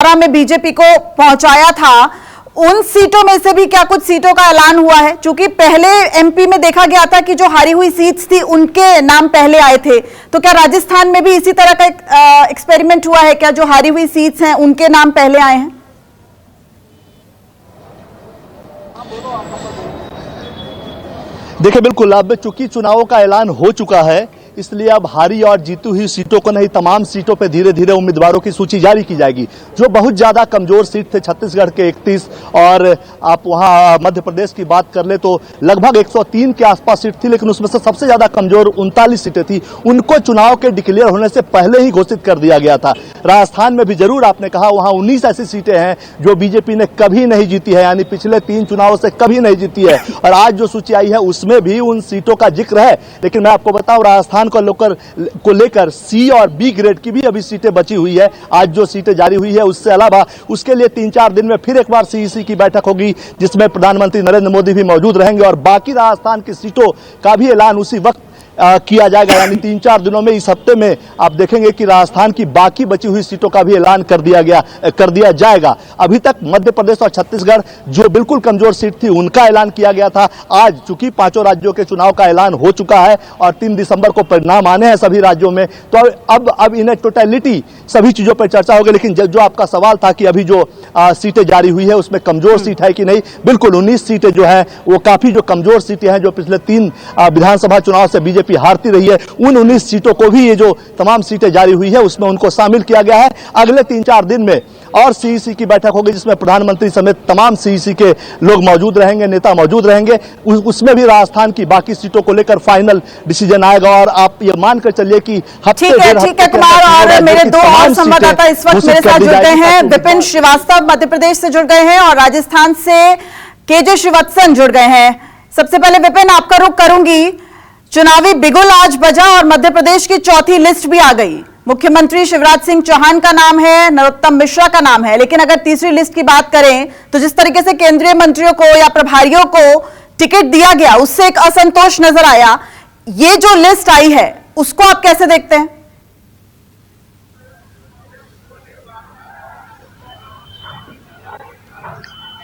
में बीजेपी को पहुंचाया था, उन सीटों में से भी क्या कुछ सीटों का ऐलान हुआ है? क्योंकि पहले एमपी में देखा गया था कि जो हारी हुई सीट्स थी उनके नाम पहले आए थे, तो क्या राजस्थान में भी इसी तरह का एक्सपेरिमेंट हुआ है क्या? जो हारी हुई सीट्स हैं उनके नाम पहले आए हैं? देखिए, बिल्कुल, अब चूंकि चुनावों का ऐलान हो चुका है, इसलिए अब हारी और जीती हुई सीटों को नहीं, तमाम सीटों पे धीरे धीरे उम्मीदवारों की सूची जारी की जाएगी। जो बहुत ज्यादा कमजोर सीट थे, छत्तीसगढ़ के 31, और आप वहां मध्य प्रदेश की बात कर ले तो लगभग 103 के आसपास सीट थी, लेकिन उसमें से सबसे ज्यादा कमजोर 39 सीटें थी। उनको चुनाव के डिक्लेयर होने से पहले ही घोषित कर दिया गया था। राजस्थान में भी जरूर आपने कहा, वहां 19 ऐसी सीटें हैं जो बीजेपी ने कभी नहीं जीती है, यानी पिछले 3 चुनावों से कभी नहीं जीती है। और आज जो सूची आई है उसमें भी उन सीटों का जिक्र है। लेकिन मैं आपको बताऊं, राजस्थान को लेकर सी और बी ग्रेड की भी अभी सीटें बची हुई है। आज जो सीटें जारी हुई है उससे अलावा उसके लिए 3-4 दिन में फिर एक बार सीईसी की बैठक होगी, जिसमें प्रधानमंत्री नरेंद्र मोदी भी मौजूद रहेंगे और बाकी राजस्थान की सीटों का भी ऐलान उसी वक्त किया जाएगा। यानी 3-4 दिनों में, इस हफ्ते में आप देखेंगे कि राजस्थान की बाकी बची हुई सीटों का भी ऐलान कर दिया जाएगा। अभी तक मध्य प्रदेश और छत्तीसगढ़ जो बिल्कुल कमजोर सीट थी उनका ऐलान किया गया था। आज चूंकि 5 राज्यों के चुनाव का ऐलान हो चुका है और 3 दिसंबर को परिणाम आने हैं सभी राज्यों में, तो अब इन टोटलिटी सभी चीजों पर चर्चा होगी। लेकिन जो आपका सवाल था कि अभी जो सीटें जारी हुई है उसमें कमजोर सीट है कि नहीं, बिल्कुल 19 सीटें जो है वो काफी जो कमजोर सीटें हैं, जो पिछले 3 विधानसभा चुनाव से बीजेपी हारती रही है, उन 19 सीटों को भी ये जो तमाम सीटें जारी हुई है उसमें उनको शामिल किया गया है। अगले 3-4 दिन में और सीईसी की बैठक होगी, जिसमें प्रधानमंत्री समेत तमाम सीईसी के लोग मौजूद रहेंगे, नेता मौजूद रहेंगे। उसमें भी राजस्थान की बाकी सीटों को लेकर फाइनल डिसीजन आएगा। और आप ये मानकर चलिए कि हफ्ते ठीक है कुमार, और मेरे 2 और संवाददाता इस वक्त मेरे साथ जुड़ गए हैं। विपिन श्रीवास्तव मध्य प्रदेश से जुड़ गए हैं और राजस्थान से केजे श्रीवत्सन जुड़ गए हैं। सबसे पहले विपिन, आपका रुख करूंगी। चुनावी बिगुल आज बजा और मध्य प्रदेश की चौथी लिस्ट भी आ गई। मुख्यमंत्री शिवराज सिंह चौहान का नाम है, नरोत्तम मिश्रा का नाम है, लेकिन अगर तीसरी लिस्ट की बात करें तो जिस तरीके से केंद्रीय मंत्रियों को या प्रभारियों को टिकट दिया गया उससे एक असंतोष नजर आया। ये जो लिस्ट आई है उसको आप कैसे देखते हैं?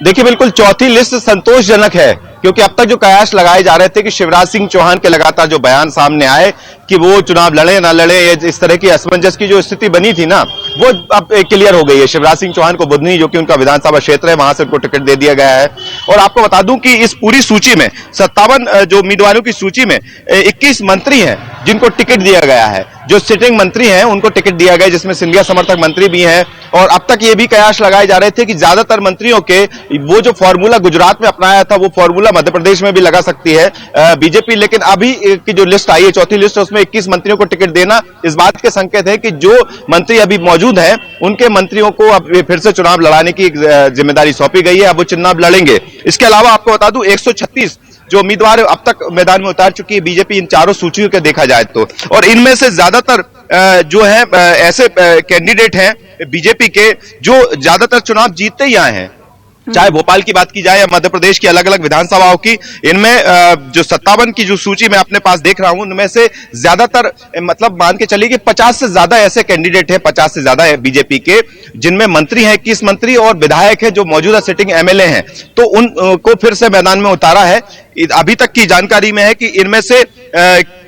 देखिए, बिल्कुल चौथी लिस्ट संतोषजनक है, क्योंकि अब तक जो कयास लगाए जा रहे थे कि शिवराज सिंह चौहान के लगातार जो बयान सामने आए कि वो चुनाव लड़े ना लड़े, इस तरह की असमंजस की जो स्थिति बनी थी ना, वो अब क्लियर हो गई है। शिवराज सिंह चौहान को बुधनी, जो कि उनका विधानसभा क्षेत्र है, वहां से उनको टिकट दे दिया गया है। और आपको बता दूं कि इस पूरी सूची में 57 जो उम्मीदवारों की सूची में 21 मंत्री हैं जिनको टिकट दिया गया है। जो सिटिंग मंत्री हैं उनको टिकट दिया गया, जिसमें सिंधिया समर्थक मंत्री भी हैं। और अब तक ये भी कयास लगाए जा रहे थे कि ज्यादातर मंत्रियों के वो जो फॉर्मूला गुजरात में अपनाया था वो फॉर्मूला मध्य प्रदेश में भी लगा सकती है बीजेपी। लेकिन अभी की जो लिस्ट आई है, चौथी लिस्ट, उसमें 21 मंत्रियों को टिकट देना इस बात के संकेत है कि जो मंत्री अभी मौजूद हैं उनके मंत्रियों को अब फिर से चुनाव लड़ाने की जिम्मेदारी सौंपी गई है। अब वो चुनाव लड़ेंगे। इसके अलावा आपको बता दूं 136 जो उम्मीदवार अब तक मैदान में उतार चुकी है बीजेपी इन चारों सूचियों के देखा जाए तो, और इनमें से ज्यादातर जो है ऐसे कैंडिडेट हैं बीजेपी के जो ज्यादातर चुनाव जीतते ही आए हैं। चाहे भोपाल की बात की जाए या मध्य प्रदेश की अलग अलग विधानसभाओं की, इनमें जो 57 की जो सूची मैं अपने पास देख रहा हूं, उनमें से ज्यादातर, मतलब मान के चलिए कि 50 से ज्यादा ऐसे कैंडिडेट हैं, 50 से ज्यादा है बीजेपी के, जिनमें मंत्री हैं 21 मंत्री और विधायक हैं जो मौजूदा सिटिंग एमएलए हैं, तो उनको फिर से मैदान में उतारा है। अभी तक की जानकारी में है कि इनमें से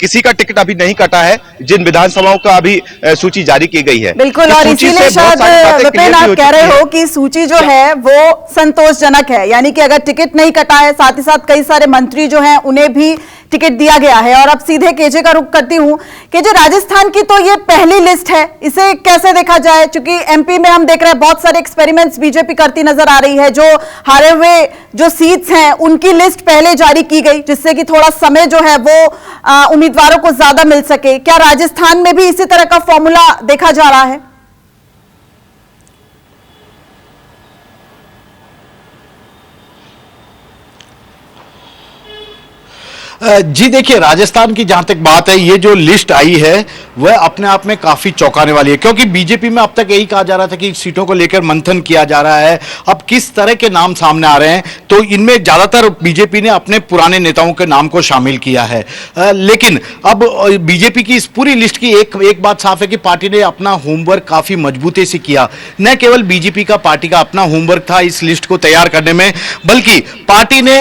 किसी का टिकट अभी नहीं कटा है, जिन विधानसभाओं का अभी सूची जारी की गई है। बिल्कुल, और इसीलिए शायद विपिन आप कह रहे हो कि सूची जो है वो संतोषजनक है, यानी कि अगर टिकट नहीं कटा है, साथ ही साथ कई सारे मंत्री जो हैं उन्हें भी टिकट दिया गया है। और अब सीधे केजे का रुख करती हूं। केजे, राजस्थान की तो ये पहली लिस्ट है, इसे कैसे देखा जाए? क्योंकि एमपी में हम देख रहे हैं बहुत सारे एक्सपेरिमेंट्स बीजेपी करती नजर आ रही है। जो हारे हुए जो सीट्स हैं उनकी लिस्ट पहले जारी की गई, जिससे कि थोड़ा समय जो है वो उम्मीदवारों को ज्यादा मिल सके। क्या राजस्थान में भी इसी तरह का फॉर्मूला देखा जा रहा है? जी देखिए, राजस्थान की जहां तक बात है, ये जो लिस्ट आई है वह अपने आप में काफी चौंकाने वाली है, क्योंकि बीजेपी में अब तक यही कहा जा रहा था कि सीटों को लेकर मंथन किया जा रहा है। अब किस तरह के नाम सामने आ रहे हैं, तो इनमें ज्यादातर बीजेपी ने अपने पुराने नेताओं के नाम को शामिल किया है। लेकिन अब बीजेपी की इस पूरी लिस्ट की एक बात साफ है कि पार्टी ने अपना होमवर्क काफी मजबूती से किया। न केवल बीजेपी का, पार्टी का अपना होमवर्क था इस लिस्ट को तैयार करने में, बल्कि पार्टी ने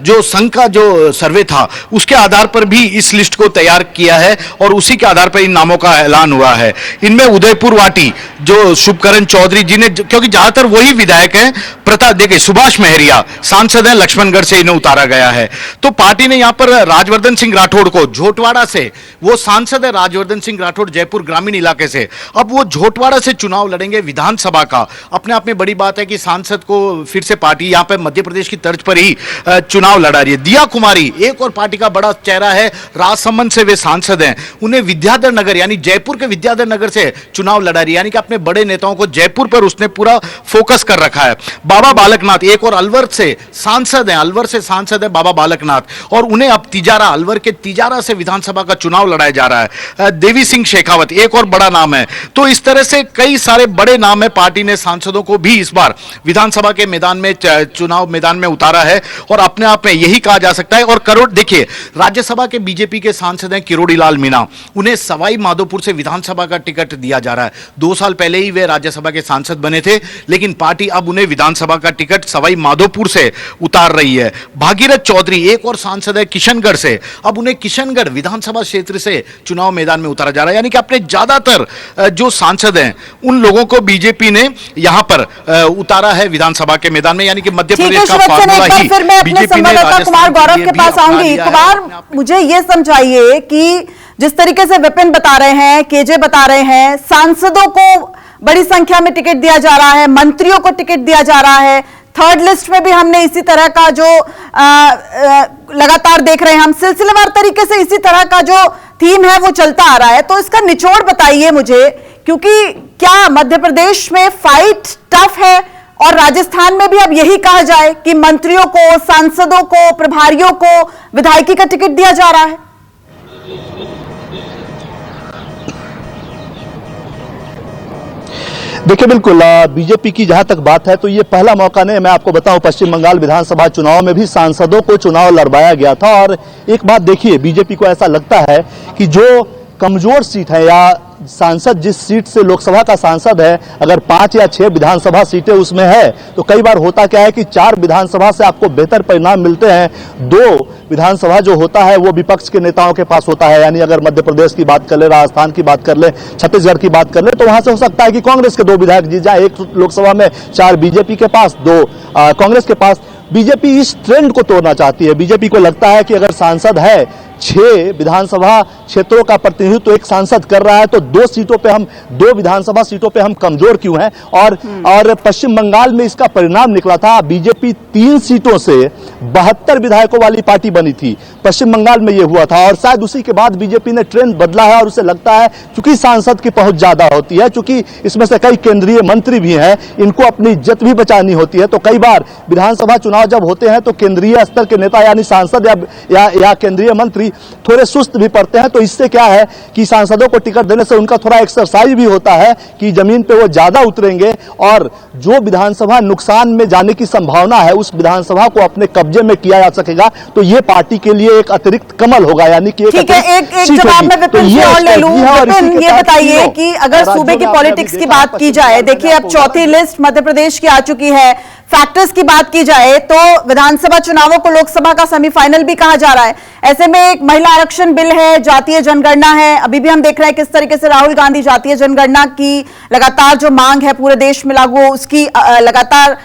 जो संघ का जो सर्वे था उसके आधार पर भी इस लिस्ट को तैयार किया है और उसी के आधार पर इन नामों का ऐलान हुआ है। इनमें उदयपुर वाटी जो शुभकरण चौधरी जी ने, क्योंकि ज्यादातर वही विधायक हैं, देखिए सुभाष महरिया सांसद है, लक्ष्मणगढ़ से इन्हें उतारा गया है। तो पार्टी ने यहां पर राजवर्धन सिंह राठौड़ को, झोटवाड़ा से, वो सांसद है राजवर्धन सिंह राठौड़ जयपुर ग्रामीण इलाके से, अब वो झोटवाड़ा से चुनाव लड़ेंगे विधानसभा का। अपने आप में बड़ी बात है कि सांसद को फिर से पार्टी यहां पर मध्य प्रदेश की तर्ज पर ही चुनाव लड़ा रही है। दिया कुमारी एक और पार्टी का बड़ा चेहरा है, राजसमंद से वे सांसद हैं, उन्हें विद्याधर नगर यानी जयपुर के विद्याधर नगर से चुनाव लड़ा रही है, यानी कि अपने बड़े नेताओं को जयपुर पर उसने पूरा फोकस कर रखा है। बाबा बालकनाथ एक और अलवर से सांसद हैं, अलवर से सांसद है बाबा बालकनाथ, और उन्हें अब तिजारा, अलवर के तिजारा से विधानसभा का चुनाव लड़ाया जा रहा है। देवी सिंह शेखावत एक और बड़ा नाम है। तो इस तरह से कई सारे बड़े नाम है, पार्टी ने सांसदों को भी इस बार विधानसभा के मैदान में, चुनाव मैदान में उतारा है और अपने आप में यही कहा जा सकता है। और करोड़ देखिए, राज्यसभा के बीजेपी के सांसद हैं किरोड़ी लाल मीणा, उन्हें सवाई माधोपुर से विधानसभा का टिकट दिया जा रहा है। 2 साल पहले ही वे राज्यसभा के सांसद बने थे, लेकिन पार्टी अब उन्हें विधानसभा का टिकट सवाई माधोपुर से उतार रही है। भागीरथ चौधरी एक और सांसद है किशनगढ़ से, अब उन्हें किशनगढ़ विधानसभा क्षेत्र से चुनाव मैदान में उतारा जा रहा है। यानी कि अपने ज्यादातर जो सांसद हैं उन लोगों को बीजेपी ने यहां पर उतारा है विधानसभा के मैदान में, यानी कि मध्य प्रदेश का फार्मूला ही फिर मैं अपने संवाददाता कुमार गौरव के पास आऊंगी। कुमार, मुझे यह समझाइए कि जिस तरीके से विपिन बता रहे हैं, केजे बता रहे हैं, सांसदों को बड़ी संख्या में टिकट दिया जा रहा है, मंत्रियों को टिकट दिया जा रहा है, थर्ड लिस्ट में भी हमने इसी तरह का जो लगातार देख रहे हैं, हम सिलसिलेवार तरीके से इसी तरह का जो थीम है वो चलता आ रहा है। तो इसका निचोड़ बताइए मुझे, क्योंकि क्या मध्य प्रदेश में फाइट टफ है और राजस्थान में भी अब यही कहा जाए कि मंत्रियों को, सांसदों को, प्रभारियों को विधायकी का टिकट दिया जा रहा है? देखिए, बिल्कुल बीजेपी की जहां तक बात है तो ये पहला मौका नहीं। मैं आपको बताऊं, पश्चिम बंगाल विधानसभा चुनाव में भी सांसदों को चुनाव लड़वाया गया था। और एक बात देखिए, बीजेपी को ऐसा लगता है कि जो कमजोर सीट है या सांसद जिस सीट से लोकसभा का सांसद है, अगर 5 या 6 विधानसभा सीटें उसमें है तो कई बार होता क्या है कि 4 विधानसभा से आपको बेहतर परिणाम मिलते हैं, 2 विधानसभा जो होता है वो विपक्ष के नेताओं के पास होता है। यानी अगर मध्य प्रदेश की बात कर ले, राजस्थान की बात कर ले, छत्तीसगढ़ की बात कर ले, तो वहां से हो सकता है कि कांग्रेस के 2 विधायक जीत जाए, 1 लोकसभा में 4 बीजेपी के पास, 2 कांग्रेस के पास। बीजेपी इस ट्रेंड को तोड़ना चाहती है। बीजेपी को लगता है कि अगर सांसद है, 6 विधानसभा क्षेत्रों का प्रतिनिधित्व एक सांसद कर रहा है, तो 2 विधानसभा सीटों पे हम कमजोर क्यों हैं। और पश्चिम बंगाल में इसका परिणाम निकला था। बीजेपी 3 सीटों से 72 विधायकों वाली पार्टी बनी थी, पश्चिम बंगाल में यह हुआ था। और शायद उसी के बाद बीजेपी ने ट्रेंड बदला है और उसे लगता है चूंकि सांसद की पहुंच ज्यादा होती है, चूंकि इसमें से कई केंद्रीय मंत्री भी हैं, इनको अपनी इज्जत भी बचानी होती है, तो कई बार विधानसभा चुनाव जब होते हैं तो केंद्रीय स्तर के नेता यानी सांसद या केंद्रीय मंत्री थोड़े सुस्त भी पड़ते हैं। तो इससे क्या है कि सांसदों को टिकट देने से उनका थोड़ा एक्सरसाइज भी होता है कि जमीन पे वो ज्यादा उतरेंगे और जो विधानसभा नुकसान में जाने की संभावना है उस विधानसभा को अपने कब्जे में किया जा सकेगा। तो ये पार्टी के लिए एक अतिरिक्त कमल होगा, यानी कि ठीक है। एक जवाब मैं विपिन से और ले लूं। विपिन, ये बताइए कि अगर सूबे की पॉलिटिक्स की बात की जाए, देखिए अब चौथी लिस्ट मध्य प्रदेश की आ चुकी है, फैक्टर्स की बात की जाए तो विधानसभा चुनावों को लोकसभा का सेमीफाइनल भी कहा जा रहा है। ऐसे में एक महिला आरक्षण बिल है, जातीय जनगणना है, अभी भी हम देख रहे हैं किस तरीके से राहुल गांधी जातीय जनगणना की लगातार जो मांग है पूरे देश में लागू, उसकी लगातार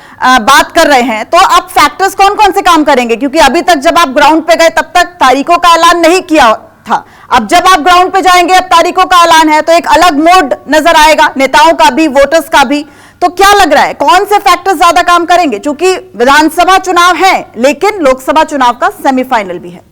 बात कर रहे हैं। तो अब फैक्टर्स कौन कौन से काम करेंगे, क्योंकि अभी तक जब आप ग्राउंड पे गए तब तक तारीखों का ऐलान नहीं किया था, अब जब आप ग्राउंड पे जाएंगे अब तारीखों का ऐलान है, तो एक अलग मोड नजर आएगा नेताओं का भी, वोटर्स का भी। तो क्या लग रहा है कौन से फैक्टर्स ज्यादा काम करेंगे, क्योंकि विधानसभा चुनाव है लेकिन लोकसभा चुनाव का सेमीफाइनल भी है?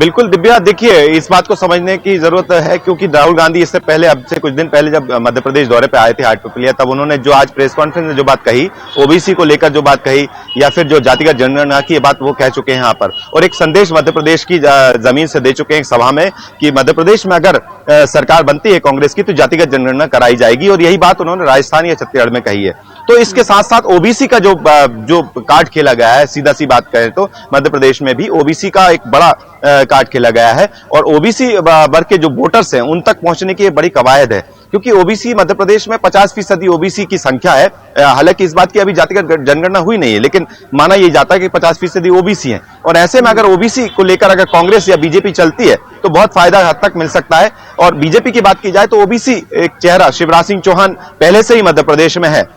बिल्कुल दिव्या, देखिए इस बात को समझने की जरूरत है क्योंकि राहुल गांधी इससे पहले, अब से कुछ दिन पहले जब मध्य प्रदेश दौरे पे आए थे हाटपिपलिया, तब उन्होंने जो आज प्रेस कॉन्फ्रेंस में जो बात कही, ओबीसी को लेकर जो बात कही या फिर जो जातिगत जनगणना की बात वो कह चुके हैं यहाँ पर, और एक संदेश मध्य प्रदेश की जमीन से दे चुके हैं सभा में कि मध्य प्रदेश में अगर सरकार बनती है कांग्रेस की तो जातिगत जनगणना कराई जाएगी, और यही बात उन्होंने राजस्थान या छत्तीसगढ़ में कही है। तो इसके साथ साथ ओबीसी का जो कार्ड खेला गया है, सीधा सी बात करें तो मध्य प्रदेश में भी ओबीसी का एक बड़ा कार्ड खेला गया है, और ओबीसी वर्ग के जो वोटर्स हैं उन तक पहुंचने की बड़ी कवायद है, क्योंकि ओबीसी मध्य प्रदेश में 50% ओबीसी की संख्या है। हालांकि इस बात की अभी जातिगत जनगणना हुई नहीं है, लेकिन माना यह जाता है कि 50% ओबीसी हैं, और ऐसे में अगर ओबीसी को लेकर अगर कांग्रेस या बीजेपी चलती है तो बहुत फायदा हद तक मिल सकता है। और बीजेपी की बात की जाए तो ओबीसी एक चेहरा शिवराज सिंह चौहान पहले से ही मध्य प्रदेश में है,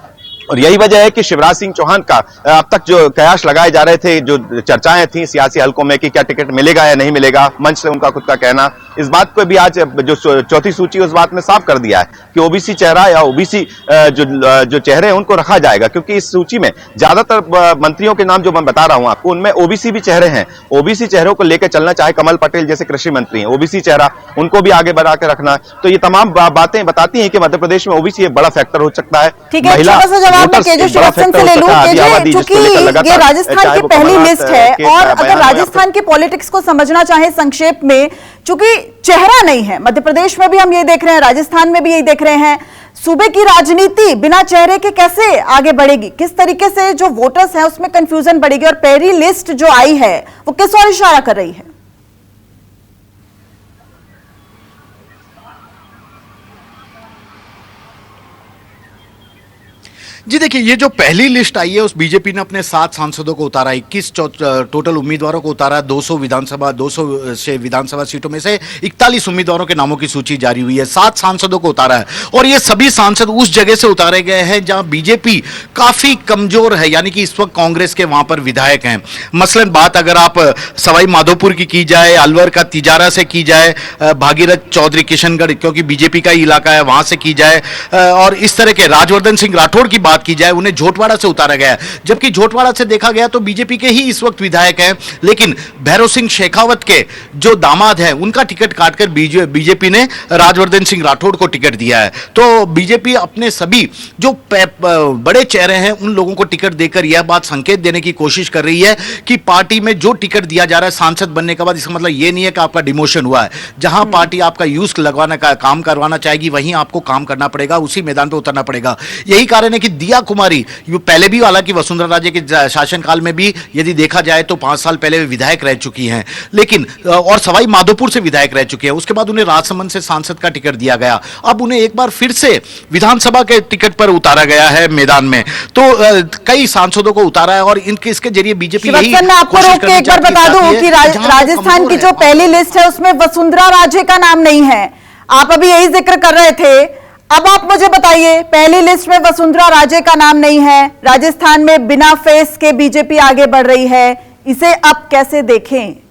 और यही वजह है कि शिवराज सिंह चौहान का अब तक जो कयास लगाए जा रहे थे, जो चर्चाएं थी सियासी हलकों में कि क्या टिकट मिलेगा या नहीं मिलेगा, मंच से उनका खुद का कहना, इस बात को भी आज जो चौथी सूची उस बात में साफ कर दिया है कि ओबीसी चेहरा या ओबीसी जो चेहरे हैं उनको रखा जाएगा, क्योंकि इस सूची में ज्यादातर मंत्रियों के नाम जो मैं बता रहा हूं आपको, उनमें ओबीसी भी चेहरे हैं। ओबीसी चेहरों को लेकर चलना, चाहे कमल पटेल जैसे कृषि मंत्री हैं, ओबीसी चेहरा, उनको भी आगे बढ़ा के रखना, तो ये तमाम बातें बताती हैं कि मध्य प्रदेश में ओबीसी एक बड़ा फैक्टर हो सकता है। ठीक है, छोटा सा जवाब मैं केजो श्रीवास्तव से ले लूं। केजो, चूंकि ये राजस्थान की पहली लिस्ट है, और अगर राजस्थान की पॉलिटिक्स को समझना चाहे संक्षेप में, चूंकि चेहरा नहीं है, मध्य प्रदेश में भी हम ये देख रहे हैं, राजस्थान में भी यही देख रहे हैं, सूबे की राजनीति बिना चेहरे के कैसे आगे बढ़ेगी, किस तरीके से जो वोटर्स हैं उसमें कंफ्यूजन बढ़ेगी, और पहली लिस्ट जो आई है वो किस ओर इशारा कर रही है? जी देखिए, ये जो पहली लिस्ट आई है उस बीजेपी ने अपने 7 सांसदों को उतारा, 21 टोटल उम्मीदवारों को उतारा, 200 विधानसभा सीटों में से 41 उम्मीदवारों के नामों की सूची जारी हुई है, 7 सांसदों को उतारा है, और ये सभी सांसद उस जगह से उतारे गए हैं जहां बीजेपी काफी कमजोर है, यानी कि इस वक्त कांग्रेस के वहां पर विधायक हैं। मसलन बात अगर आप सवाई माधोपुर की जाए, अलवर का तिजारा से की जाए, भागीरथ चौधरी किशनगढ़ क्योंकि बीजेपी का ही इलाका है वहां से की जाए, और इस तरह के राजवर्धन सिंह राठौड़ की बात की जाए, उन्हें झोटवाड़ा से उतारा गया, जबकि झोटवाड़ा से देखा गया तो बीजेपी के ही इस वक्त विधायक हैं, लेकिन भैरव सिंह शेखावत के जो दामाद हैं उनका टिकट काटकर बीजेपी ने राजवर्धन सिंह राठौड़ को टिकट दिया है। तो बीजेपी अपने सभी जो बड़े चेहरे हैं उन लोगों को टिकट देकर यह बात संकेत देने की कोशिश कर रही है कि पार्टी में जो टिकट दिया जा रहा है सांसद बनने के बाद, इसका मतलब यह नहीं है कि आपका डिमोशन हुआ है। जहां पार्टी आपका यूज लगवाने का काम करवाना चाहेगी वहीं आपको काम करना पड़ेगा, उसी मैदान पर उतरना पड़ेगा। यही कारण है कि दिया कुमारी पहले भी, हालांकि वसुंधरा राजे के शासनकाल में भी यदि देखा जाए तो 5 साल पहले वे विधायक रह चुकी हैं, लेकिन और सवाई माधोपुर से विधायक रह चुके हैं, उसके बाद उन्हें राजसमंद से सांसद का टिकट दिया गया, अब उन्हें एक बार फिर से विधानसभा के टिकट पर उतारा गया है मैदान में। तो कई सांसदों को उतारा है, और इसके जरिए बीजेपी यही आपको रोक के एक बार बता दूं कि राजस्थान की जो पहली लिस्ट है उसमें वसुंधरा राजे का नाम नहीं है। आप अभी यही जिक्र कर रहे थे, अब आप मुझे बताइए, पहली लिस्ट में वसुंधरा राजे का नाम नहीं है, राजस्थान में बिना फेस के बीजेपी आगे बढ़ रही है, इसे अब कैसे देखें?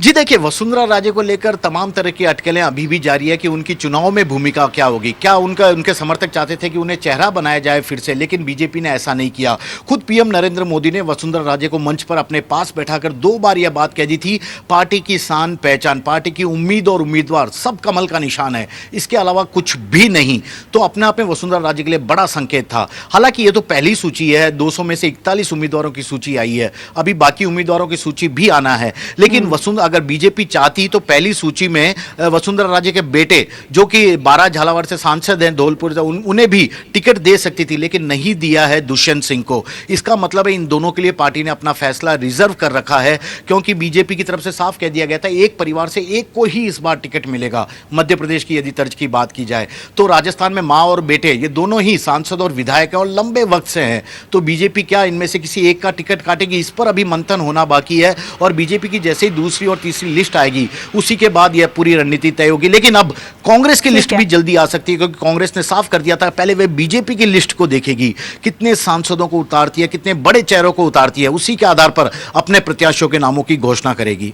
जी देखिए, वसुंधरा राजे को लेकर तमाम तरह की अटकलें अभी भी जारी है कि उनकी चुनाव में भूमिका क्या होगी। क्या उनके समर्थक चाहते थे कि उन्हें चेहरा बनाया जाए फिर से, लेकिन बीजेपी ने ऐसा नहीं किया। खुद पीएम नरेंद्र मोदी ने वसुंधरा राजे को मंच पर अपने पास बैठाकर 2 बार यह बात कह दी थी, पार्टी की शान पहचान, पार्टी की उम्मीद और उम्मीदवार सब कमल का निशान है, इसके अलावा कुछ भी नहीं। तो अपने आप में वसुंधरा राजे के लिए बड़ा संकेत था। हालांकि ये तो पहली सूची है, 200 में से 41 उम्मीदवारों की सूची आई है, अभी बाकी उम्मीदवारों की सूची भी आना है, लेकिन अगर बीजेपी चाहती तो पहली सूची में वसुंधरा राजे के बेटे जो कि 12 झालावाड़ से सांसद हैं धौलपुर से, उन्हें भी टिकट दे सकती थी, लेकिन नहीं दिया है दुष्यंत सिंह को। इसका मतलब है इन दोनों के लिए पार्टी ने अपना फैसला रिजर्व कर रखा है, क्योंकि बीजेपी की तरफ से साफ कह दिया गया था एक परिवार से एक को ही इस बार टिकट मिलेगा। मध्य प्रदेश की यदि तर्ज की बात की जाए तो राजस्थान में मां और बेटे ये दोनों ही सांसद और विधायक हैं और लंबे वक्त से हैं, तो बीजेपी क्या इनमें से किसी एक का टिकट काटेगी, इस पर अभी मंथन होना बाकी है। और बीजेपी की जैसे ही दूसरी और तीसरी लिस्ट आएगी उसी के बाद यह पूरी रणनीति तय होगी। लेकिन अब कांग्रेस की लिस्ट भी जल्दी आ सकती है, क्योंकि कांग्रेस ने साफ कर दिया था पहले वे बीजेपी की लिस्ट को देखेगी, कितने सांसदों को उतारती है, कितने बड़े चेहरों को उतारती है, उसी के आधार पर अपने प्रत्याशियों के नामों की घोषणा करेगी।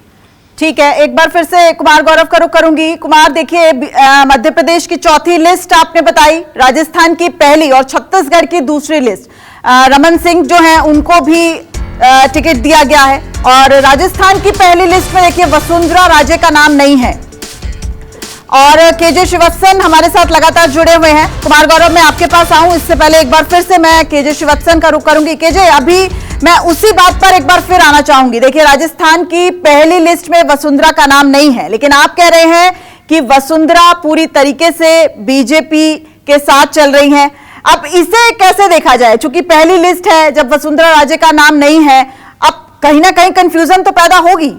ठीक है, एक बार फिर से कुमार गौरव का रुख करूंगी। कुमार, देखिए मध्य प्रदेश की चौथी लिस्ट आपने बताई, राजस्थान की पहली और छत्तीसगढ़ की दूसरी लिस्ट। रमन सिंह जो हैं उनको भी टिकट दिया गया है और राजस्थान की पहली लिस्ट में देखिए वसुंधरा राजे का नाम नहीं है। और केजे श्रीवत्सन हमारे साथ लगातार जुड़े हुए हैं। कुमार गौरव, मैं आपके पास आऊं इससे पहले एक बार फिर से मैं केजे श्रीवत्सन का रुख करूंगी। केजे, अभी मैं उसी बात पर एक बार फिर आना चाहूंगी। देखिए, राजस्थान की पहली लिस्ट में वसुंधरा का नाम नहीं है, लेकिन आप कह रहे हैं कि वसुंधरा पूरी तरीके से बीजेपी के साथ चल रही हैं। अब इसे कैसे देखा जाए? चूंकि पहली लिस्ट है, जब वसुंधरा राजे का नाम नहीं है, अब कहीं ना कहीं कंफ्यूजन तो पैदा होगी।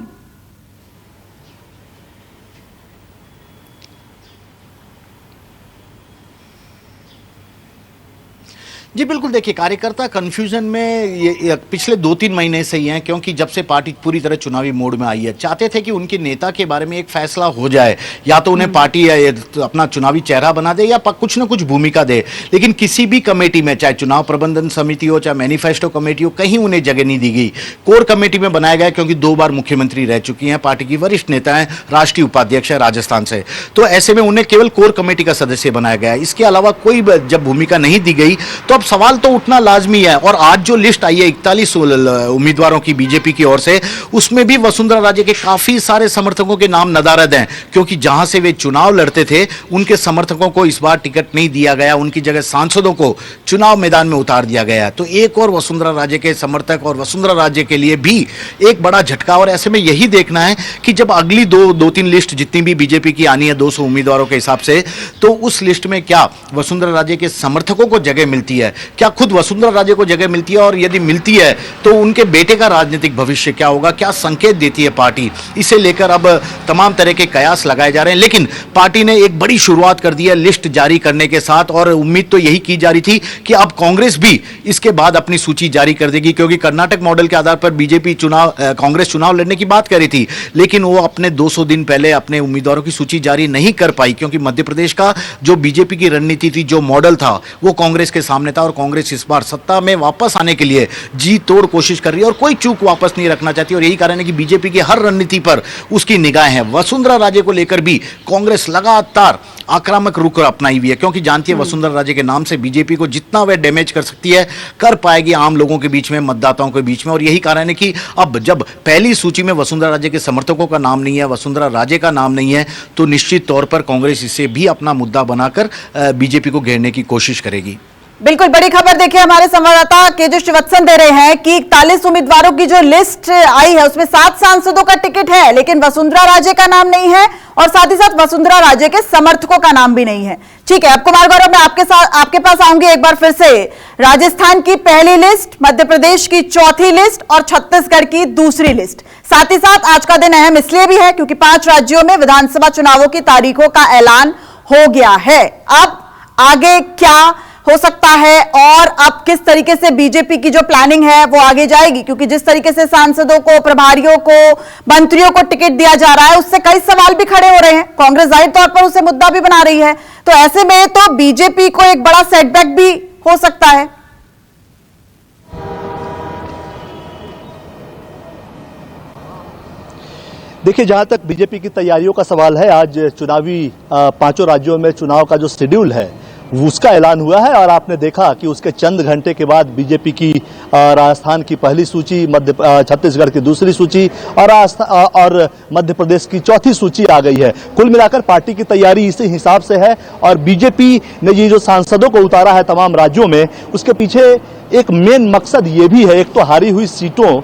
जी बिल्कुल, देखिए कार्यकर्ता कंफ्यूजन में ये पिछले 2-3 महीने से ही हैं, क्योंकि जब से पार्टी पूरी तरह चुनावी मोड में आई है, चाहते थे कि उनके नेता के बारे में एक फैसला हो जाए, या तो उन्हें पार्टी अपना चुनावी चेहरा बना दे या कुछ ना कुछ भूमिका दे। लेकिन किसी भी कमेटी में, चाहे चुनाव प्रबंधन समिति हो, चाहे मैनिफेस्टो कमेटी हो, कहीं उन्हें जगह नहीं दी गई। कोर कमेटी में बनाया गया क्योंकि 2 बार मुख्यमंत्री रह चुकी हैं, पार्टी की वरिष्ठ नेता हैं, राष्ट्रीय उपाध्यक्ष है राजस्थान से, तो ऐसे में उन्हें केवल कोर कमेटी का सदस्य बनाया गया। इसके अलावा कोई जब भूमिका नहीं दी गई तो अब सवाल तो उठना लाजमी है। और आज जो लिस्ट आई है 41 उम्मीदवारों की बीजेपी की ओर से, उसमें भी वसुंधरा राजे के काफी सारे समर्थकों के नाम नदारद हैं, क्योंकि जहां से वे चुनाव लड़ते थे उनके समर्थकों को इस बार टिकट नहीं दिया गया, उनकी जगह सांसदों को चुनाव मैदान में उतार दिया गया। तो एक और वसुंधरा राजे के समर्थक और वसुंधरा राजे के लिए भी एक बड़ा झटका। और ऐसे में यही देखना है कि जब अगली 2-3 लिस्ट जितनी भी बीजेपी की आनी है 200 उम्मीदवारों के हिसाब से, तो उस लिस्ट में क्या वसुंधरा राजे के समर्थकों को जगह मिलती है, क्या खुद वसुंधरा राजे को जगह मिलती है, और यदि मिलती है तो उनके बेटे का राजनीतिक भविष्य क्या होगा, क्या संकेत देती है पार्टी, इसे लेकर अब तमाम तरह के कयास लगाए जा रहे हैं। लेकिन पार्टी ने एक बड़ी शुरुआत कर दी है लिस्ट जारी करने के साथ, और उम्मीद तो यही की जा रही थी कि अब कांग्रेस भी इसके बाद अपनी सूची जारी कर देगी, क्योंकि कर्नाटक मॉडल के आधार पर बीजेपी कांग्रेस चुनाव लड़ने की बात कर रही थी, लेकिन वो अपने 200 दिन पहले अपने उम्मीदवारों की सूची जारी नहीं कर पाई, क्योंकि मध्य प्रदेश का जो बीजेपी की रणनीति थी, जो मॉडल था, वो कांग्रेस के सामने था। और कांग्रेस इस बार सत्ता में वापस आने के लिए जी तोड़ कोशिश कर रही है और कोई चूक वापस नहीं रखना चाहती, और यही कारण है कि बीजेपी की हर रणनीति पर उसकी निगाह है। वसुंधरा राजे को लेकर भी कांग्रेस लगातार आक्रामक रुख अपनाई हुई है, क्योंकि जानती है वसुंधरा राजे के नाम से बीजेपी को जितना वह डैमेज कर सकती है, कर पाएगी आम लोगों के बीच में, मतदाताओं के बीच में। और यही कारण है कि अब जब पहली सूची में वसुंधरा राजे के समर्थकों का नाम नहीं है, वसुंधरा राजे का नाम नहीं है, तो निश्चित तौर पर कांग्रेस इसे भी अपना मुद्दा बनाकर बीजेपी को घेरने की कोशिश करेगी। बिल्कुल, बड़ी खबर देखिए हमारे संवाददाता केजे श्रीवत्सन दे रहे हैं कि 41 उम्मीदवारों की जो लिस्ट आई है उसमें 7 सांसदों का टिकट है, लेकिन वसुंधरा राजे का नाम नहीं है और साथ ही साथ वसुंधरा राजे के समर्थकों का नाम भी नहीं है। ठीक है, अब कुमार गौरव, मैं आपके पास आऊंगी एक बार फिर से। राजस्थान की पहली लिस्ट, मध्य प्रदेश की चौथी लिस्ट और छत्तीसगढ़ की दूसरी लिस्ट। साथ ही साथ आज का दिन अहम इसलिए भी है क्योंकि 5 राज्यों में विधानसभा चुनावों की तारीखों का ऐलान हो गया है। अब आगे क्या हो सकता है और अब किस तरीके से बीजेपी की जो प्लानिंग है वो आगे जाएगी, क्योंकि जिस तरीके से सांसदों को, प्रभारियों को, मंत्रियों को टिकट दिया जा रहा है, उससे कई सवाल भी खड़े हो रहे हैं। कांग्रेस जाहिर तौर पर उसे मुद्दा भी बना रही है, तो ऐसे में तो बीजेपी को एक बड़ा सेटबैक भी हो सकता है। देखिए, जहां तक बीजेपी की तैयारियों का सवाल है, आज चुनावी 5 राज्यों में चुनाव का जो शेड्यूल है उसका ऐलान हुआ है, और आपने देखा कि उसके चंद घंटे के बाद बीजेपी की राजस्थान की पहली सूची, छत्तीसगढ़ की दूसरी सूची और मध्य प्रदेश की चौथी सूची आ गई है। कुल मिलाकर पार्टी की तैयारी इसी हिसाब से है, और बीजेपी ने ये जो सांसदों को उतारा है तमाम राज्यों में, उसके पीछे एक मेन मकसद ये भी है, एक तो हारी हुई सीटों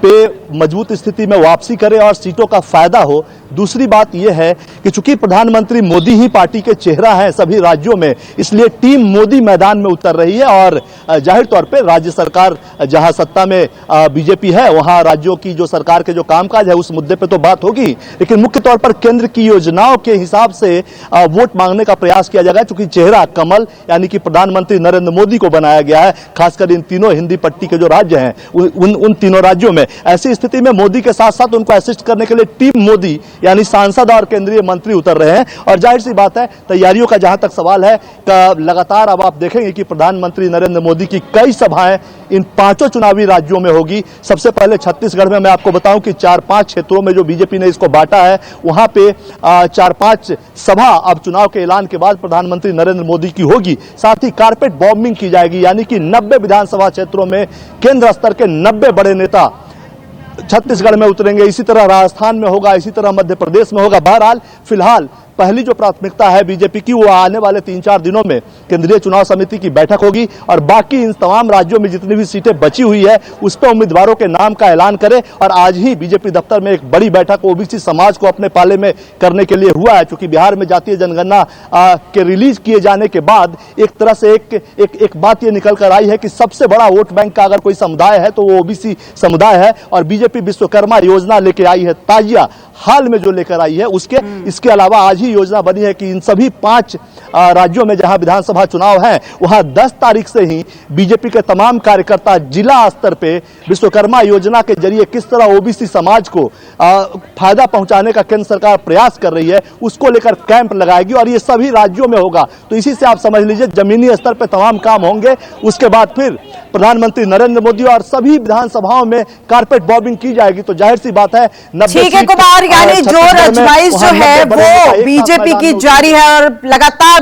पे मजबूत स्थिति में वापसी करे और सीटों का फायदा हो। दूसरी बात यह है कि चूंकि प्रधानमंत्री मोदी ही पार्टी के चेहरा हैं सभी राज्यों में, इसलिए टीम मोदी मैदान में उतर रही है, और जाहिर तौर पे राज्य सरकार जहां सत्ता में बीजेपी है, वहां राज्यों की जो सरकार के जो कामकाज है उस मुद्दे पे तो बात होगी, लेकिन मुख्य तौर पर केंद्र की योजनाओं के हिसाब से वोट मांगने का प्रयास किया जाएगा, चूंकि चेहरा कमल यानी कि प्रधानमंत्री नरेंद्र मोदी को बनाया गया है, खासकर इन तीनों हिंदी पट्टी के जो राज्य हैं उन तीनों राज्यों में। ऐसी स्थिति में मोदी के साथ साथ उनको असिस्ट करने के लिए टीम मोदी यानी सांसद और केंद्रीय मंत्री उतर रहे हैं। और जाहिर सी बात है, तैयारियों का जहां तक सवाल है, लगातार अब आप देखेंगे कि प्रधानमंत्री नरेंद्र मोदी की कई सभाएं इन 5 चुनावी राज्यों में होगी। सबसे पहले छत्तीसगढ़ में मैं आपको बताऊं कि 4-5 क्षेत्रों में जो बीजेपी ने इसको बांटा है, वहां पे 4-5 सभा अब चुनाव के ऐलान के बाद प्रधानमंत्री नरेंद्र मोदी की होगी। साथ ही कारपेट बॉम्बिंग की जाएगी, यानी कि 90 विधानसभा क्षेत्रों में केंद्र स्तर के 90 बड़े नेता छत्तीसगढ़ में उतरेंगे। इसी तरह राजस्थान में होगा, इसी तरह मध्य प्रदेश में होगा। बहरहाल फिलहाल पहली जो प्राथमिकता है बीजेपी की, वो आने वाले 3-4 दिनों में केंद्रीय चुनाव समिति की बैठक होगी और बाकी इन तमाम राज्यों में जितनी भी सीटें बची हुई है उस पर उम्मीदवारों के नाम का ऐलान करे। और आज ही बीजेपी दफ्तर में एक बड़ी बैठक ओबीसी समाज को अपने पाले में करने के लिए हुआ है, क्योंकि बिहार में जातीय जनगणना के रिलीज किए जाने के बाद एक तरह से एक बात ये निकल कर आई है कि सबसे बड़ा वोट बैंक का अगर कोई समुदाय है तो वो ओबीसी समुदाय है। और बीजेपी विश्वकर्मा योजना लेके आई है, ताजिया हाल में जो लेकर आई है इसके अलावा आज ही योजना बनी है कि इन सभी 5 राज्यों में जहां विधानसभा चुनाव हैं, वहां 10 तारीख से ही बीजेपी के तमाम कार्यकर्ता जिला स्तर पे विश्वकर्मा योजना के जरिए किस तरह ओबीसी समाज को फायदा पहुंचाने का केंद्र सरकार प्रयास कर रही है, उसको लेकर कैंप लगाएगी और ये सभी राज्यों में होगा। तो इसी से आप समझ लीजिए जमीनी स्तर पे तमाम काम होंगे। उसके बाद फिर प्रधानमंत्री नरेंद्र मोदी और सभी विधानसभाओं में कारपेट बॉम्बिंग की जाएगी। तो जाहिर सी बात है, 90 ठीक है कुमार, यानी जोर आजमाइश जो है वो बीजेपी की जारी है और लगातार